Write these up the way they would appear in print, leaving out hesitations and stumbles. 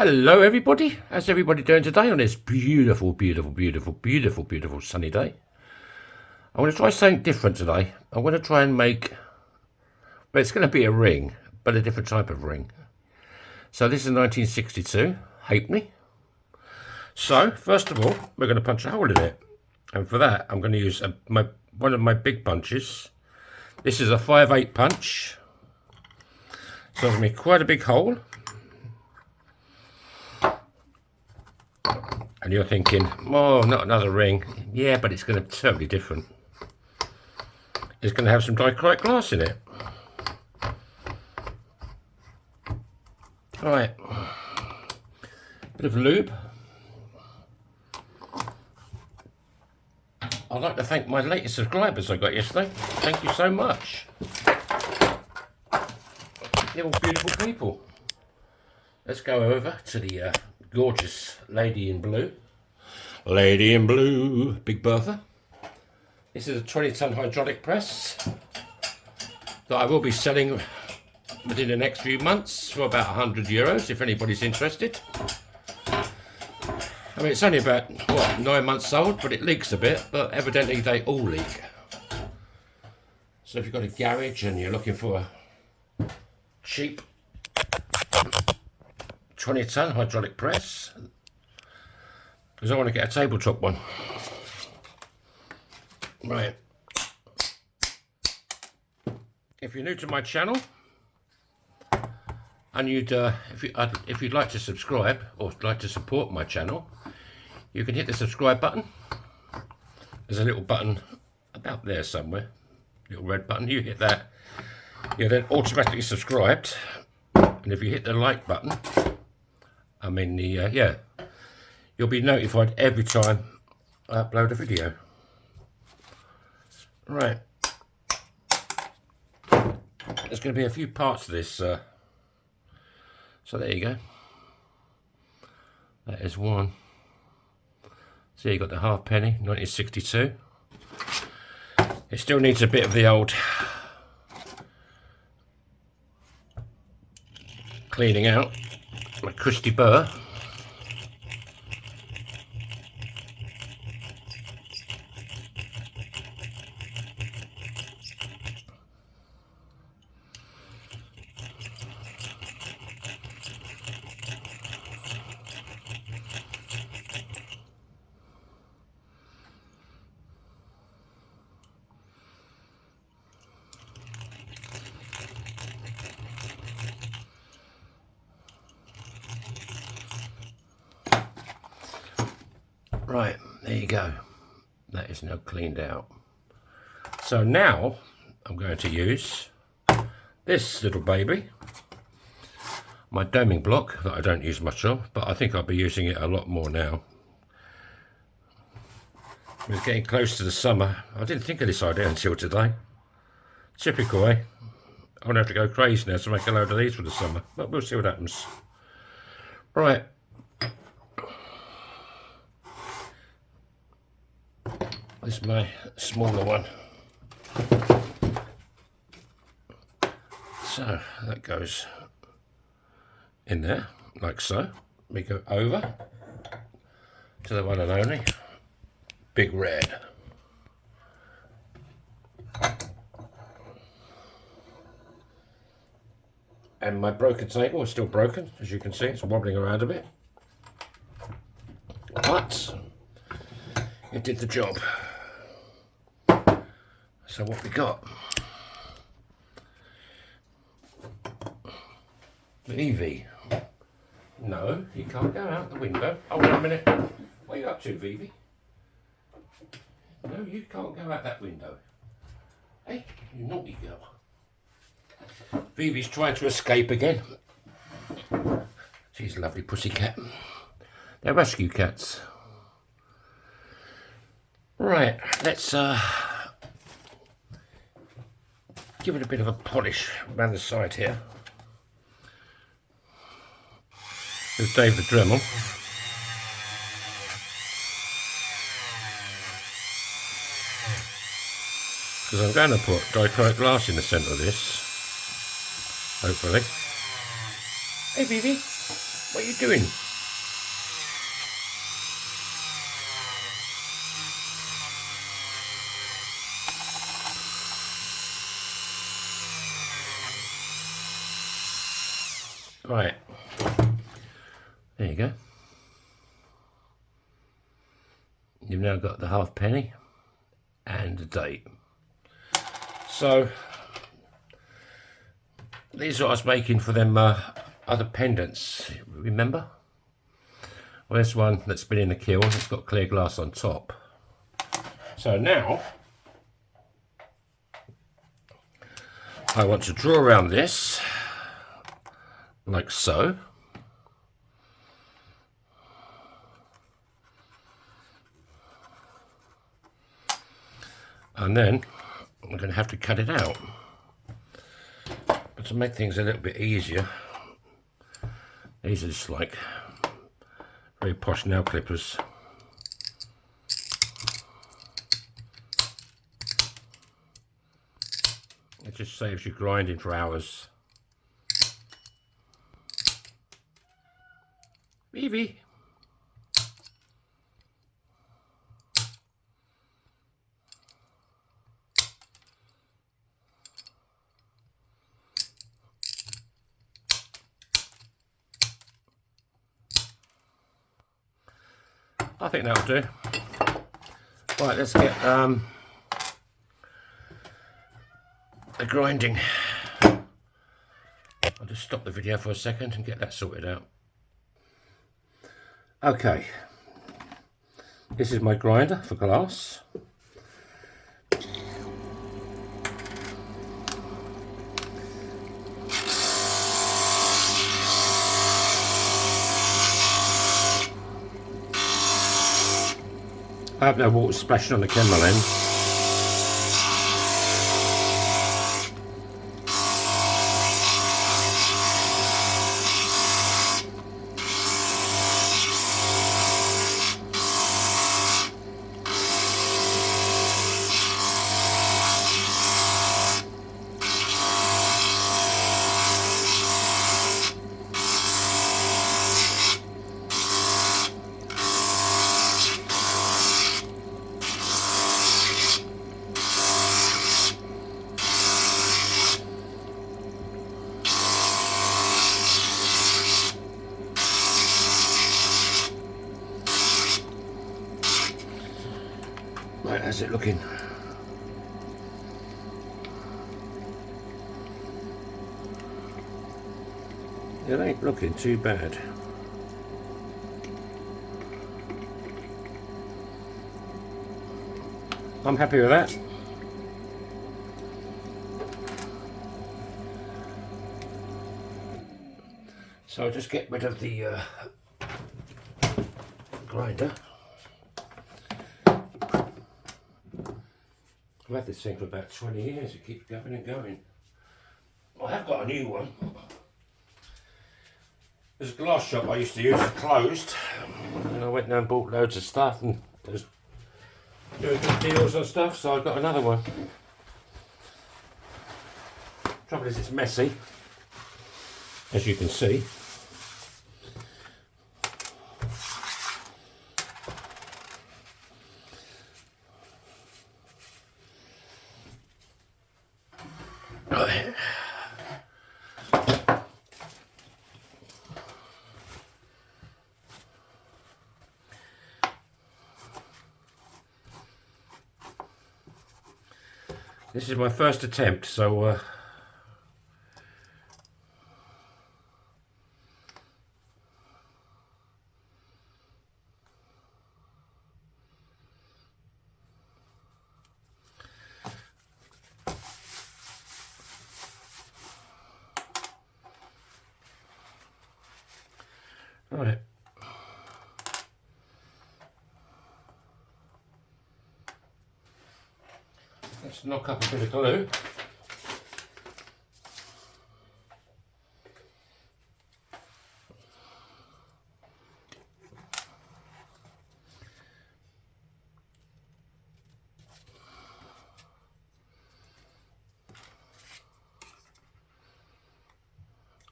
Hello, everybody. How's everybody doing today on this beautiful sunny day? I'm going to try something different today. I'm going to try and make, well, it's going to be a ring, but a different type of ring. So this is 1962 halfpenny. So first of all, we're going to punch a hole in it, and for that, I'm going to use one of my big punches. This is a 5/8 punch, so it's going to be quite a big hole. And you're thinking, oh, not another ring. Yeah, but it's going to be totally different. It's going to have some dichroic glass in it. Right. Bit of lube. I'd like to thank my latest subscribers I got yesterday. Thank you so much. You're all beautiful people. Let's go over to the gorgeous lady in blue. Lady in blue, Big Bertha. This is a 20-ton hydraulic press that I will be selling within the next few months for about €100 if anybody's interested. I mean, it's only about, 9 months old, but it leaks a bit, but evidently they all leak. So if you've got a garage and you're looking for a cheap 20-ton hydraulic press, because I want to get a tabletop one. Right. If you're new to my channel and if you'd like to subscribe or like to support my channel, you can hit the subscribe button. There's a little button about there somewhere, little red button. You hit that, you're then automatically subscribed. And if you hit the like button, you'll be notified every time I upload a video. Right. There's going to be a few parts to this. So there you go. That is one. So you got the halfpenny, 1962. It still needs a bit of the old cleaning out. My Christy Burr. Right, there you go. That is now cleaned out. So now I'm going to use this little baby, my doming block that I don't use much of, but I think I'll be using it a lot more now. We're getting close to the summer. I didn't think of this idea until today. Typical, eh? I'm going to have to go crazy now to make a load of these for the summer, but we'll see what happens. Right. This is my smaller one. So that goes in there, like so. We go over to the one and only Big Red. And my broken table is still broken, as you can see, it's wobbling around a bit. But it did the job. So what we got? Vivi. No, you can't go out the window. Hold on a minute. What are you up to, Vivi? No, you can't go out that window. Hey, you naughty girl. Vivi's trying to escape again. She's a lovely pussycat. They're rescue cats. Right, let's give it a bit of a polish around the side here. There's Dave the Dremel. Because I'm going to put dichroic glass in the centre of this, hopefully. Hey, Vivi. What are you doing? Right. There you go. You've now got the halfpenny and the date. So these are what I was making for them other pendants, remember? Well, this one that's been in the kiln, it's got clear glass on top. So now I want to draw around this like so. And then I'm going to have to cut it out. But to make things a little bit easier, these are just like very posh nail clippers. It just saves you grinding for hours. Evie. I think that'll do. Right, let's get the grinding. I'll just stop the video for a second and get that sorted out. Okay, this is my grinder for glass. I have no water splashing on the camera lens. Right, how's it looking? It ain't looking too bad. I'm happy with that. So I'll just get rid of the grinder. I've had this thing for about 20 years, it keeps going and going. I have got a new one. There's a glass shop I used to use, it's closed. And I went down and bought loads of stuff and there's doing good deals on stuff, so I've got another one. Trouble is it's messy, as you can see. Right. This is my first attempt, so right. Let's knock up a bit of glue.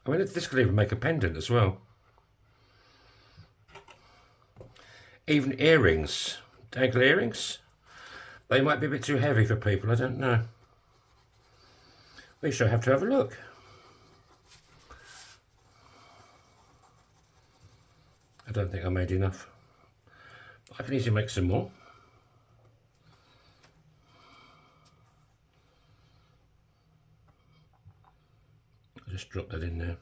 I mean, this could even make a pendant as well. even earrings, dangle earrings. They might be a bit too heavy for people, I don't know. We shall have to have a look. I don't think I made enough. I can easily make some more. I'll just drop that in there.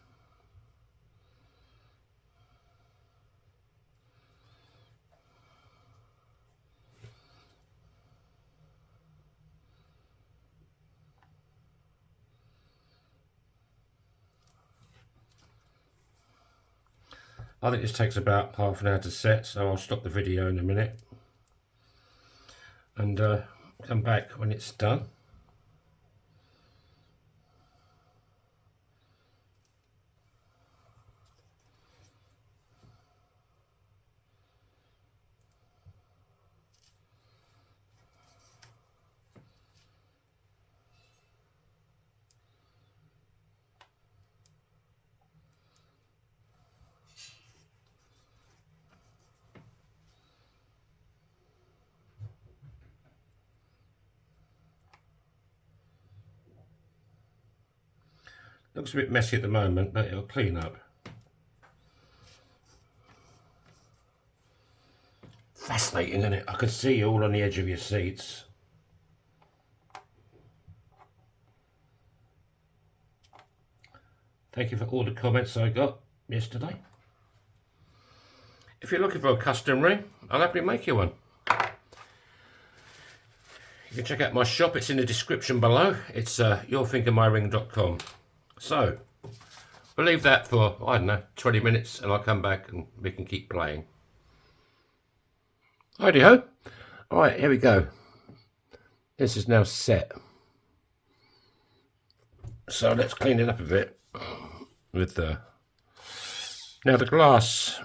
I think this takes about half an hour to set, so I'll stop the video in a minute and come back when it's done. Looks a bit messy at the moment, but it'll clean up. Fascinating, isn't it? I can see you all on the edge of your seats. Thank you for all the comments I got yesterday. If you're looking for a custom ring, I'll happily make you one. You can check out my shop, it's in the description below. It's yourfingermyring.com. So, we'll leave that for, I don't know, 20 minutes and I'll come back and we can keep playing. Righty ho. Alright, here we go. This is now set. So let's clean it up a bit with the... Now the glass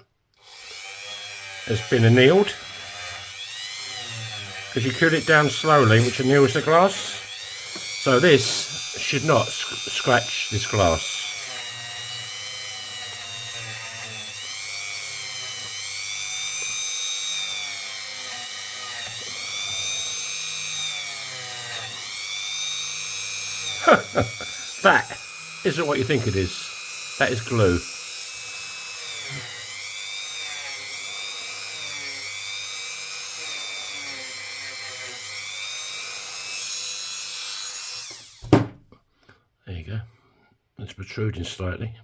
has been annealed. Because you cool it down slowly, which anneals the glass. So this should not scratch this glass. That isn't what you think it is. That is glue. There you go. It's protruding slightly.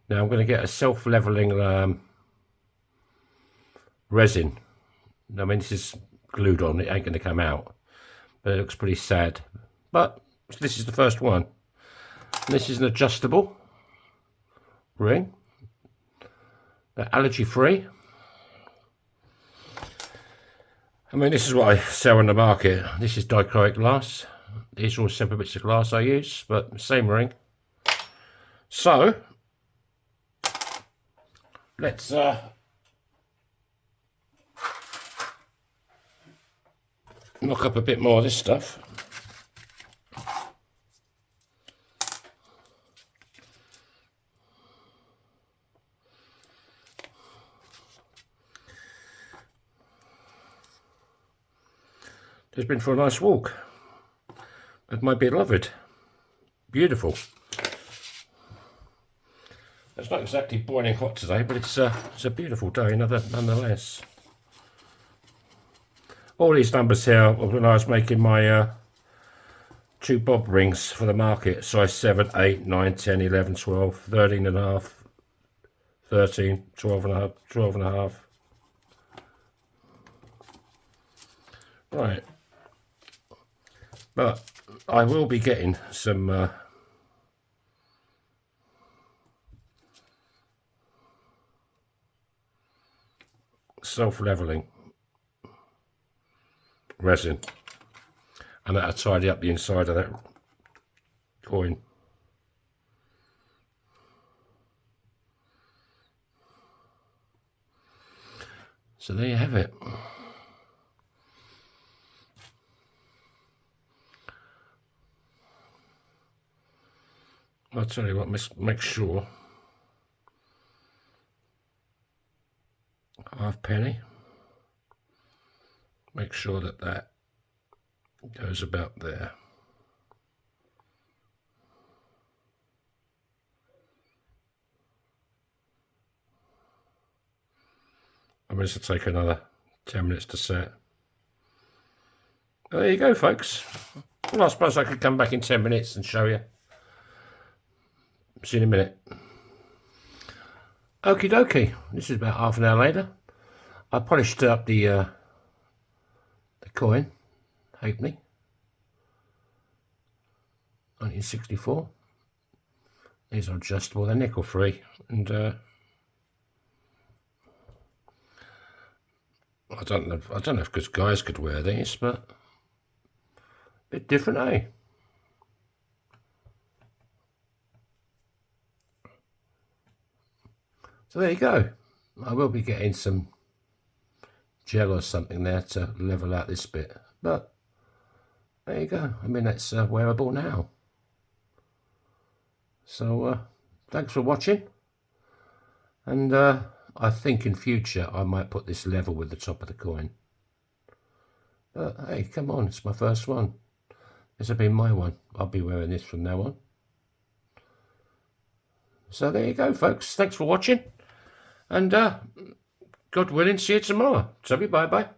Now I'm going to get a self-leveling resin. I mean, this is glued on, it ain't going to come out. But it looks pretty sad. But this is the first one. And this is an adjustable ring. They're allergy free. I mean, this is what I sell on the market. This is dichroic glass. These are all separate bits of glass I use, but same ring. So, let's knock up a bit more of this stuff. Just been for a nice walk with my beloved. Beautiful. It's not exactly boiling hot today, but it's a beautiful day nonetheless. All these numbers here when I was making my 2 bob rings for the market, size 7, 8, 9, 10, 11, 12, 13 and a half, 13, 12 and a half, 12 and a half. Right. But I will be getting some self-leveling resin, and that'll tidy up the inside of that coin. So there you have it. I'll tell you what, make sure halfpenny. Make sure that that goes about there. I mean, this will take another 10 minutes to set. There you go, folks. Well, I suppose I could come back in 10 minutes and show you. See you in a minute. Okie dokie. This is about half an hour later. I polished up the coin, halfpenny, 1964. These are adjustable. They're nickel free, and I don't know if good guys could wear these, but a bit different, eh? So there you go. I will be getting some gel or something there to level out this bit, but there you go. I mean, that's wearable now. So thanks for watching, and I think in future I might put this level with the top of the coin. But hey, come on, it's my first one. This will be my one. I'll be wearing this from now on. So there you go, folks. Thanks for watching, and God willing, see you tomorrow. So bye bye.